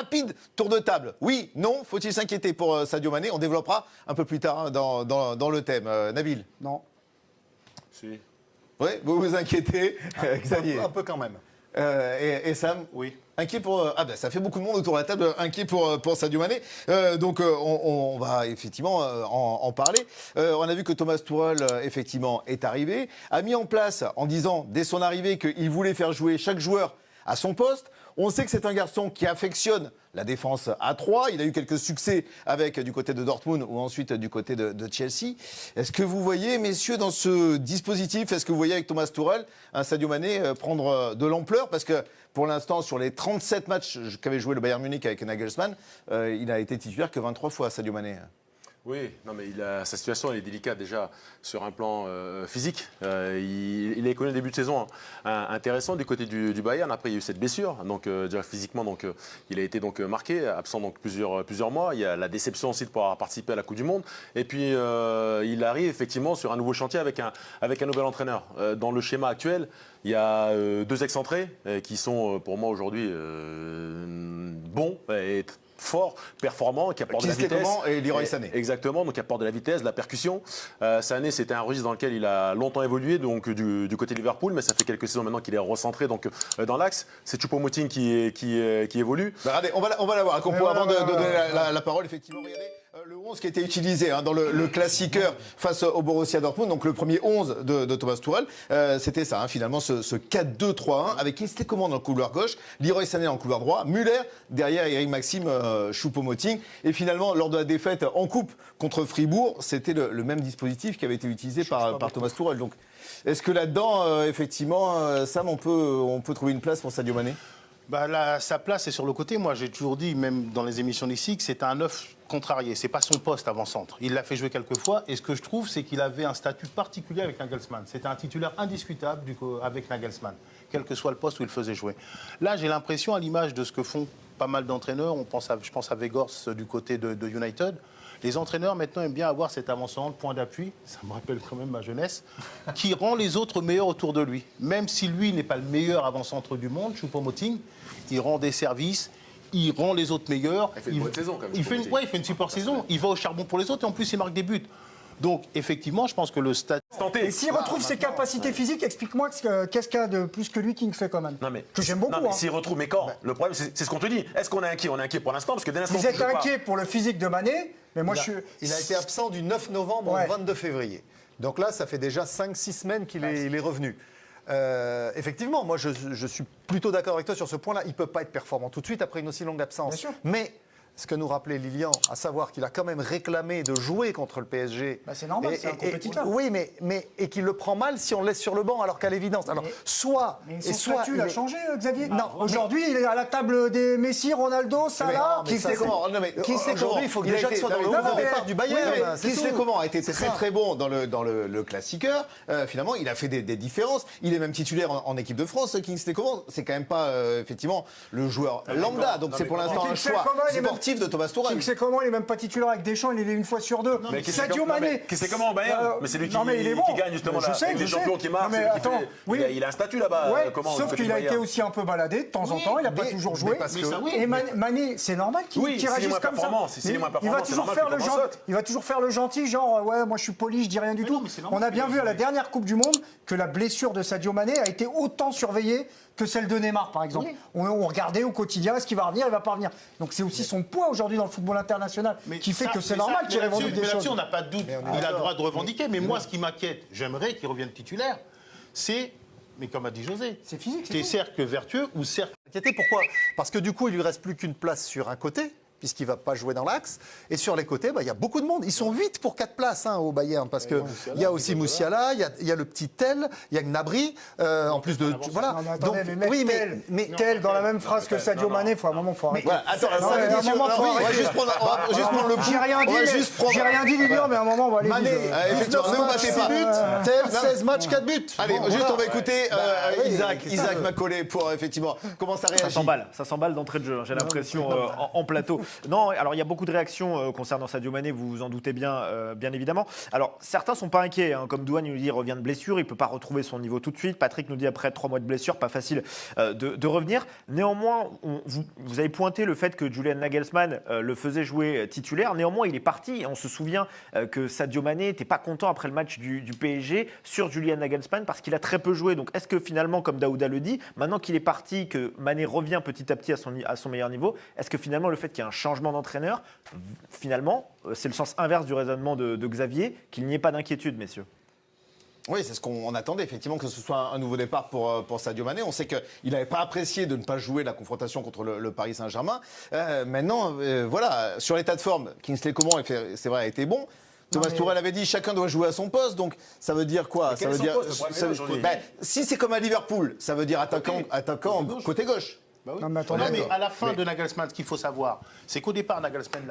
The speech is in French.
rapide tour de table. Oui, non, faut-il s'inquiéter pour Sadio Mané? On développera un peu plus tard dans le thème. Nabil? Non. Si. Oui, vous vous inquiétez, Xavier? Un peu quand même. Et Sam? Oui. Inquiet pour... Ah ben ça fait beaucoup de monde autour de la table, inquiet pour Sadio Mané. Donc on va effectivement en parler. On a vu que Thomas Tuchel, effectivement, est arrivé, a mis en place, en disant dès son arrivée, qu'il voulait faire jouer chaque joueur à son poste. On sait que c'est un garçon qui affectionne la défense à 3. Il a eu quelques succès avec du côté de Dortmund ou ensuite du côté de Chelsea. Est-ce que vous voyez, messieurs, dans ce dispositif, est-ce que vous voyez avec Thomas Tuchel un Sadio Mané prendre de l'ampleur? Parce que pour l'instant, sur les 37 matchs qu'avait joué le Bayern Munich avec Nagelsmann, il n'a été titulaire que 23 fois, Sadio Mané. Oui, non mais sa situation elle est délicate déjà sur un plan physique. Il a connu un début de saison intéressant du côté du Bayern. Après il y a eu cette blessure, donc déjà physiquement donc il a été donc marqué, absent donc plusieurs mois. Il y a la déception aussi de pouvoir participer à la Coupe du Monde. Et puis il arrive effectivement sur un nouveau chantier avec un nouvel entraîneur. Dans le schéma actuel, il y a deux excentrés qui sont pour moi aujourd'hui bons et fort, performant, qui apporte de la vitesse. Et Leroy Sané. Exactement, donc qui apporte de la vitesse, de la percussion. Sané, c'était un registre dans lequel il a longtemps évolué, donc du côté de Liverpool, mais ça fait quelques saisons maintenant qu'il est recentré donc dans l'axe. C'est Choupo-Moting qui évolue. Bah, regardez, on va la voir. Avant de donner la parole, effectivement, regardez. Le 11 qui a été utilisé dans le classiqueur face au Borussia Dortmund, donc le premier 11 de Thomas Tuchel, c'était ça, finalement, ce 4-2-3-1, avec Kingsley Coman dans le couloir gauche, Leroy Sané dans le couloir droit, Müller derrière Eric Maxime Choupo-Moting. Et finalement, lors de la défaite en coupe contre Fribourg, c'était le même dispositif qui avait été utilisé par Thomas Tuchel. Donc, est-ce que là-dedans, effectivement, Sam, on peut trouver une place pour Sadio Mané? Sa place est sur le côté. Moi, j'ai toujours dit, même dans les émissions d'ici, que c'est un œuf contrarié. C'est pas son poste avant-centre. Il l'a fait jouer quelques fois. Et ce que je trouve, c'est qu'il avait un statut particulier avec Nagelsmann. C'était un titulaire indiscutable avec Nagelsmann, quel que soit le poste où il faisait jouer. Là, j'ai l'impression, à l'image de ce que font pas mal d'entraîneurs, je pense à Weghorst du côté de United. Les entraîneurs, maintenant, aiment bien avoir cet avant-centre, point d'appui, ça me rappelle quand même ma jeunesse, qui rend les autres meilleurs autour de lui. Même si lui n'est pas le meilleur avant-centre du monde, Choupo-Moting, il rend des services, il rend les autres meilleurs. Il fait une bonne saison, quand même. Il fait une super saison. Il va au charbon pour les autres et en plus, il marque des buts. Donc, effectivement, je pense que le stade... Et s'il retrouve ses capacités physiques, explique-moi qu'est-ce qu'il y a de plus que lui Kingsley Coman. Que j'aime beaucoup. Non, mais s'il retrouve, mais quand le problème, c'est ce qu'on te dit. Est-ce qu'on est inquiet? On est inquiet pour l'instant, parce que dès l'instant... Vous êtes inquiet pour le physique de Mané, mais moi Il a été absent du 9 novembre au 22 février. Donc là, ça fait déjà 5-6 semaines qu'il est revenu. Effectivement, moi, je suis plutôt d'accord avec toi sur ce point-là. Il ne peut pas être performant tout de suite après une aussi longue absence. Bien sûr. Mais ce que nous rappelait Lilian, à savoir qu'il a quand même réclamé de jouer contre le PSG. C'est normal, c'est un compétiteur. Oui, et qu'il le prend mal si on le laisse sur le banc, alors qu'à l'évidence. Alors, Mais son statut l'a changé, Xavier. Non, aujourd'hui, il est à la table des Messi, Ronaldo, Salah. Kingsley Coman, aujourd'hui, il faut que déjà qu'il soit dans le non, départ du Bayern. Kingsley Coman a été très bon dans le classiqueur. Finalement, il a fait des différences. Il est même titulaire en équipe de France. Kingsley Coman, c'est quand même pas effectivement le joueur lambda. Donc c'est pour l'instant un choix sportif de Thomas Tuchel. Kingsley Coman, il n'est même pas titulaire avec Deschamps, il est une fois sur deux. Sadio Mané. Kingsley Coman au Bayern, mais c'est lui qui gagne justement les champions qui marquent. Il a un statut là-bas. Sauf qu'il a été aussi un peu baladé de temps en temps, il n'a pas toujours joué. Et Mané, c'est normal qu'il réagisse comme ça. Il va toujours faire le gentil, genre ouais, moi je suis poli, je dis rien du tout. On a bien vu à la dernière Coupe du Monde que la blessure de Sadio Mané a été autant surveillée que celle de Neymar, par exemple. On regardait au quotidien, est-ce qu'il va revenir, il va pas revenir. Donc c'est aussi son poids aujourd'hui dans le football international qui fait que c'est normal qu'il revendique des choses. Là-dessus, on n'a pas de doute. Il a le droit de revendiquer. Mais moi, ce qui m'inquiète, j'aimerais qu'il revienne titulaire, c'est, mais comme a dit José, c'est physique. C'est cercle vertueux ou cercle... Pourquoi? Parce que du coup, il lui reste plus qu'une place sur un côté, puisqu'il ne va pas jouer dans l'axe. Et sur les côtés, il y a beaucoup de monde. Ils sont 8 pour 4 places au Bayern, parce qu'il y a aussi Moussiala, il y a le petit Tel, il y a Gnabry, en plus de... Voilà. Non, mais attendez, mais Tel, dans la même phrase que Sadio Mané, il faut un moment, il faut arrêter. On va juste prendre le coup. J'ai rien dit, Lilian, mais à un moment, on va aller. Mané, effectivement, ne vous battez pas. Tel, 16 matchs, 4 buts. Allez, juste on va écouter Isaac Macaulay pour effectivement comment ça réagit. Ça s'emballe d'entrée de jeu, j'ai l'impression, en plateau. Non, alors il y a beaucoup de réactions concernant Sadio Mané, vous vous en doutez bien, bien évidemment. Alors certains sont pas inquiets, hein. Comme Douane nous dit, il revient de blessure, il peut pas retrouver son niveau tout de suite. Patrick nous dit après 3 mois de blessure, pas facile de revenir. Néanmoins, vous avez pointé le fait que Julian Nagelsmann le faisait jouer titulaire. Néanmoins, il est parti. Et on se souvient que Sadio Mané n'était pas content après le match du PSG sur Julian Nagelsmann parce qu'il a très peu joué. Donc est-ce que finalement, comme Daouda le dit, maintenant qu'il est parti, que Mané revient petit à petit à son meilleur niveau, est-ce que finalement le fait qu'il y ait un changement d'entraîneur, finalement, c'est le sens inverse du raisonnement de Xavier, qu'il n'y ait pas d'inquiétude, messieurs? Oui, c'est ce qu'on attendait, effectivement, que ce soit un nouveau départ pour Sadio Mané. On sait qu'il n'avait pas apprécié de ne pas jouer la confrontation contre le Paris Saint-Germain. Maintenant, voilà, sur l'état de forme, Kingsley Coman, c'est vrai, a été bon. Thomas Tuchel avait dit chacun doit jouer à son poste, donc ça veut dire quoi? Ça veut dire si c'est comme à Liverpool, ça veut dire attaquant côté gauche. Bah oui. Non, mais à la fin de Nagelsmann, ce qu'il faut savoir, c'est qu'au départ, Nagelsmann